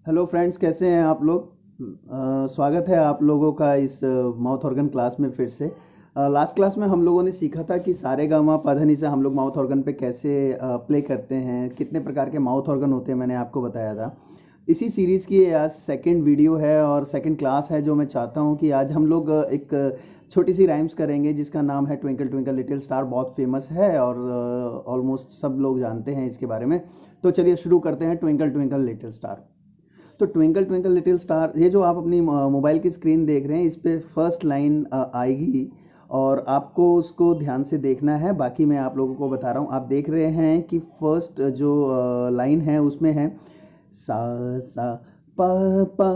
Hello friends, कैसे हैं आप लोग। स्वागत है आप लोगों का इस माउथ ऑर्गन क्लास में फिर से। लास्ट क्लास में हम लोगों ने सीखा था कि सारे गामा पधनी से हम लोग माउथ ऑर्गन पे कैसे प्ले करते हैं, कितने प्रकार के माउथ ऑर्गन होते हैं, मैंने आपको बताया था। इसी सीरीज़ की आज सेकंड वीडियो है और सेकंड क्लास है, जो मैं चाहता हूँ कि आज हम लोग एक छोटी सी राइम्स करेंगे जिसका नाम है ट्विंकल ट्विंकल लिटिल स्टार। बहुत फेमस है और ऑलमोस्ट सब लोग जानते हैं इसके बारे में। तो चलिए शुरू करते हैं ट्विंकल ट्विंकल लिटिल स्टार। तो ट्विंकल ट्विंकल लिटिल स्टार, ये जो आप अपनी मोबाइल की स्क्रीन देख रहे हैं, इस पे फर्स्ट लाइन आएगी और आपको उसको ध्यान से देखना है। बाकी मैं आप लोगों को बता रहा हूँ। आप देख रहे हैं कि फर्स्ट जो लाइन है उसमें है सा सा प प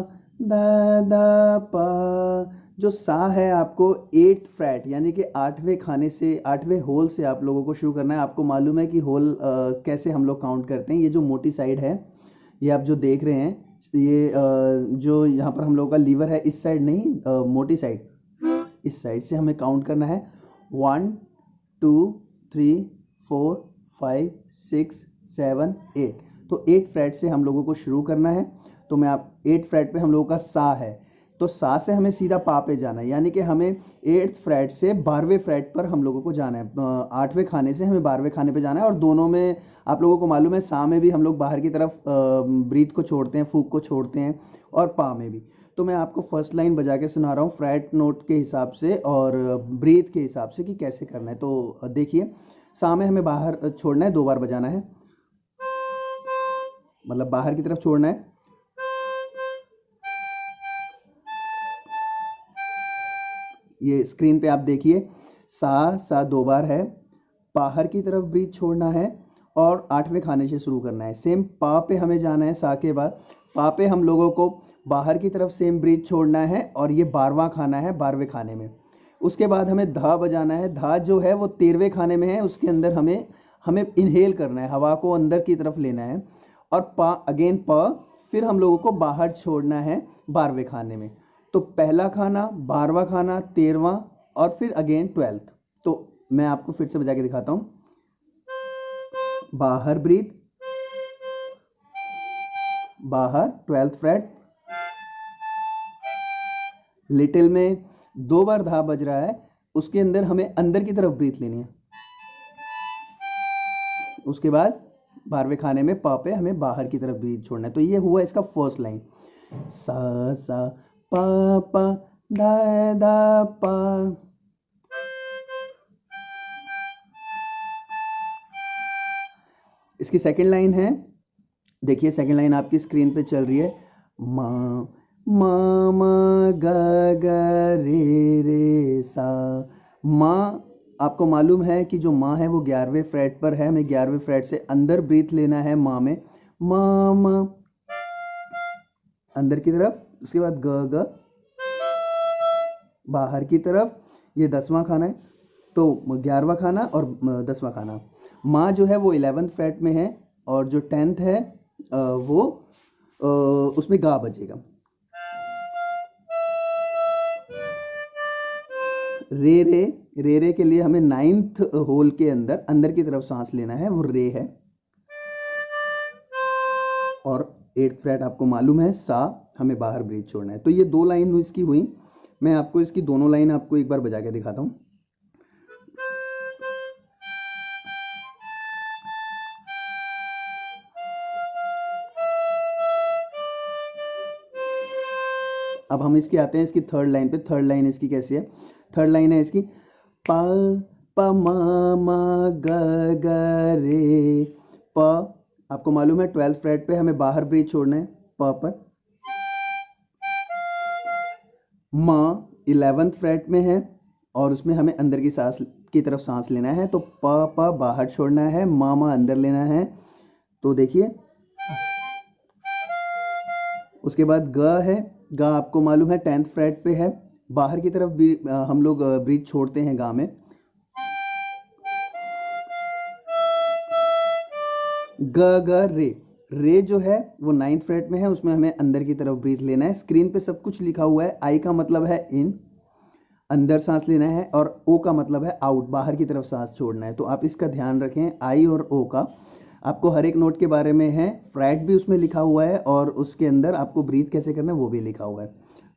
दा दा प। जो सा है आपको एट्थ फ्रेट यानी कि आठवें खाने से, आठवें होल से आप लोगों को शुरू करना है। आपको मालूम है कि होल कैसे हम लोग काउंट करते हैं। ये जो मोटी साइड है, ये आप जो देख रहे हैं, ये जो यहाँ पर हम लोगों का लीवर है, इस साइड नहीं, मोटी साइड, इस साइड से हमें काउंट करना है। 1 2 3 4 5 6 7 8। तो 8 फ्रेट से हम लोगों को शुरू करना है। तो मैं आप 8 फ्रेट पे हम लोगों का सा है, तो सा से हमें सीधा पा पे जाना है, यानी कि हमें 8th फ्रेट से 12वें फ्रेट पर हम लोगों को जाना है। 8वें खाने से हमें 12वें खाने पे जाना है। और दोनों में आप लोगों को मालूम है, सा में भी हम लोग बाहर की तरफ ब्रीथ को छोड़ते हैं, फूक को छोड़ते हैं, और पा में भी। तो मैं आपको फर्स्ट लाइन बजा के सुना रहा हूँ फ्रेट नोट के हिसाब से और ब्रीथ के हिसाब से कि कैसे करना है। तो देखिए, सा में हमें बाहर छोड़ना है, 2 बार बजाना है, मतलब बाहर की तरफ छोड़ना है। ये स्क्रीन पे आप देखिए, सा सा 2 बार है, बाहर की तरफ ब्रीथ छोड़ना है और 8वें खाने से शुरू करना है। सेम पा पे हमें जाना है, सा के बाद पा पे हम लोगों को बाहर की तरफ सेम ब्रीथ छोड़ना है और ये 12वां खाना है, 12वें खाने में। उसके बाद हमें धा बजाना है। धा जो है वो 13वें खाने में है, उसके अंदर हमें हमें इनहेल करना है, हवा को अंदर की तरफ लेना है। और पा अगेन प, फिर हम लोगों को बाहर छोड़ना है 12वें खाने में। तो पहला खाना, 12वां खाना, 13वां, और फिर अगेन 12th। तो मैं आपको फिर से बजा के दिखाता हूँ। बाहर ब्रीथ, बाहर 12th फ्रेट, लिटिल में 2 बार धा बज रहा है, उसके अंदर हमें अंदर की तरफ ब्रीथ लेनी है। उसके बाद 12वें खाने में पा पे हमें बाहर की तरफ ब्रीथ छोड़ना है। तो ये हुआ इसका फर्स्ट लाइन, सा सा पा पा दा दा पा। इसकी सेकंड लाइन है, देखिए सेकंड लाइन आपकी स्क्रीन पे चल रही है, मा मा मा ग ग रे रे सा। माँ, आपको मालूम है कि जो माँ है वो 11वें फ्रेट पर है, हमें 11वें फ्रेट से अंदर ब्रीथ लेना है माँ में, माँ माँ, अंदर की तरफ। उसके बाद ग ग, बाहर की तरफ। ये 10वां खाना है, तो 11वां खाना और 10वां खाना। माँ जो है वो 11th फ्रेट में है और जो 10th है वो उसमें गा बजेगा। रे रे, रे रे के लिए हमें 9th होल के अंदर अंदर की तरफ सांस लेना है, वो रे है। और 8th फ्रेट आपको मालूम है, सा, हमें बाहर ब्रीथ छोड़ना है। तो ये 2 लाइन इसकी हुई। मैं आपको इसकी दोनों लाइन आपको एक बार बजा के दिखाता हूँ। अब हम इसकी आते हैं इसकी थर्ड लाइन पे। थर्ड लाइन इसकी कैसी है? थर्ड लाइन है इसकी, पा प मा मा ग ग रे प। आपको मालूम है 12th फ्रेट पे हमें बाहर ब्रीथ छोड़ना है, प पर। माँ 11th फ्रेट में है और उसमें हमें अंदर की सांस की तरफ सांस लेना है, तो प प बाहर छोड़ना है, मा मा अंदर लेना है। तो देखिए, उसके बाद ग है, ग आपको मालूम है 10th फ्रेट पे है, बाहर की तरफ भी हम लोग ब्रीथ छोड़ते हैं गा में। ग ग रे, रे जो है वो 9th फ्रेट में है, उसमें हमें अंदर की तरफ ब्रीथ लेना है। स्क्रीन पे सब कुछ लिखा हुआ है। आई का मतलब है इन, अंदर सांस लेना है, और ओ का मतलब है आउट, बाहर की तरफ सांस छोड़ना है। तो आप इसका ध्यान रखें, आई और ओ का। आपको हर एक नोट के बारे में है, फ्रैट भी उसमें लिखा हुआ है और उसके अंदर आपको ब्रीथ कैसे करना है वो भी लिखा हुआ है।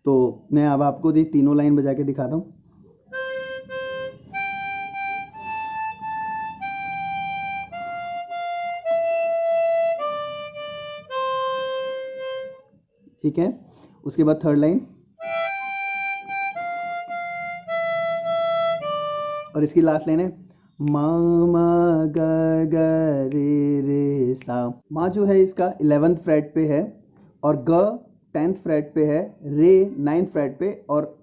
तो मैं अब आपको ये तीनों लाइन बजा के दिखाता हूँ। ठीक है, उसके बाद थर्ड लाइन और इसकी लास्ट लाइन है मा मा ग ग रे सा। मा जो है इसका 11th फ्रेट पे है और ग 10th फ्रेट पे है, रे 9th फ्रेट पे और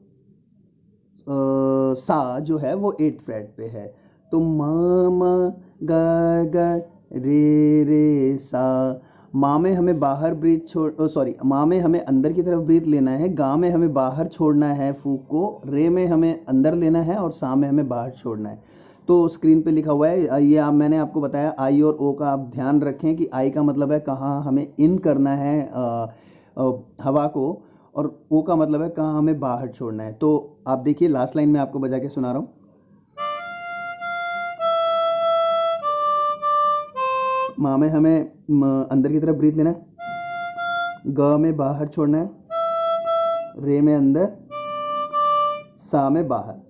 सा जो है वो 8th फ्रेट पे है। तो मा मा ग ग रे सा। माँ में हमें बाहर ब्रीथ माँ में हमें अंदर की तरफ ब्रीथ लेना है, गा में हमें बाहर छोड़ना है फूक को, रे में हमें अंदर लेना है और सा में हमें बाहर छोड़ना है। तो स्क्रीन पे लिखा हुआ है ये, मैंने आपको बताया आई और ओ का आप ध्यान रखें कि आई का मतलब है कहाँ हमें इन करना है हवा को, और ओ का मतलब है कहाँ हमें बाहर छोड़ना है। तो आप देखिए लास्ट लाइन में आपको बजा के सुना रहा हूँ। माँ में हमें अंदर की तरफ ब्रीथ लेना है, ग में बाहर छोड़ना है, रे में अंदर, सा में बाहर।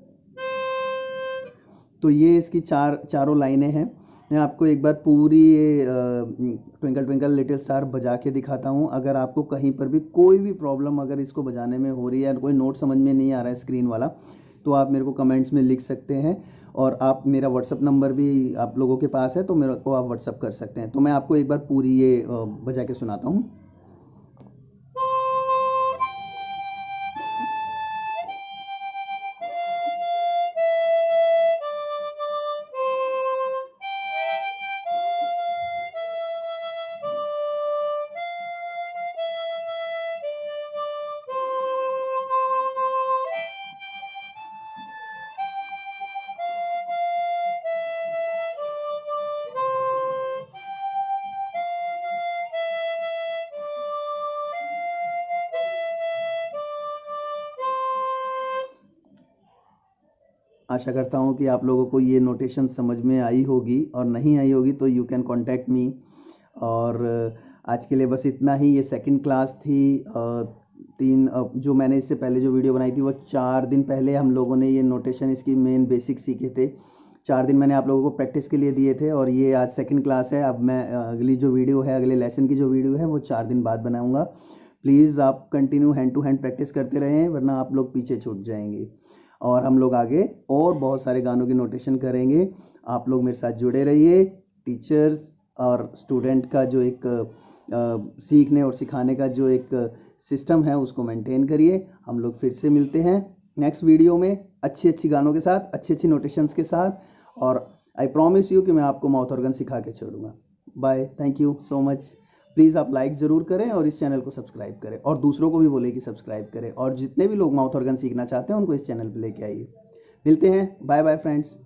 तो ये इसकी चारों लाइनें हैं। मैं आपको एक बार पूरी ये ट्विंकल ट्विंकल लिटिल स्टार बजा के दिखाता हूँ। अगर आपको कहीं पर भी कोई भी प्रॉब्लम अगर इसको बजाने में हो रही है, कोई नोट समझ में नहीं आ रहा है स्क्रीन वाला, तो आप मेरे को कमेंट्स में लिख सकते हैं और आप मेरा व्हाट्सअप नंबर भी आप लोगों के पास है तो मेरे को आप व्हाट्सअप कर सकते हैं। तो मैं आपको एक बार पूरी ये बजा के सुनाता हूँ। आशा करता हूँ कि आप लोगों को ये नोटेशन समझ में आई होगी, और नहीं आई होगी तो यू कैन कांटेक्ट मी। और आज के लिए बस इतना ही। ये सेकंड क्लास थी। जो मैंने इससे पहले जो वीडियो बनाई थी वो 4 दिन पहले हम लोगों ने ये नोटेशन इसकी मेन बेसिक सीखे थे। 4 दिन मैंने आप लोगों को प्रैक्टिस के लिए दिए थे और ये आज सेकंड क्लास है। अब मैं अगली जो वीडियो है, अगले लेसन की जो वीडियो है वो 4 दिन बाद बनाऊँगा। प्लीज़ आप continue hand to hand practice करते रहें, वरना आप लोग पीछे छूट जाएंगे। और हम लोग आगे और बहुत सारे गानों की नोटेशन करेंगे। आप लोग मेरे साथ जुड़े रहिए। टीचर्स और स्टूडेंट का जो एक सीखने और सिखाने का जो एक सिस्टम है उसको मेंटेन करिए। हम लोग फिर से मिलते हैं नेक्स्ट वीडियो में अच्छी अच्छी गानों के साथ, अच्छी अच्छी नोटेशंस के साथ। और आई प्रॉमिस यू कि मैं आपको माउथ ऑर्गन सिखा के छोड़ूंगा। Bye, thank you so much. Please आप लाइक ज़रूर करें और इस चैनल को सब्सक्राइब करें और दूसरों को भी बोले कि सब्सक्राइब करें, और जितने भी लोग माउथ ऑर्गन सीखना चाहते हैं उनको इस चैनल पे लेके आइए। मिलते हैं, बाय बाय फ्रेंड्स।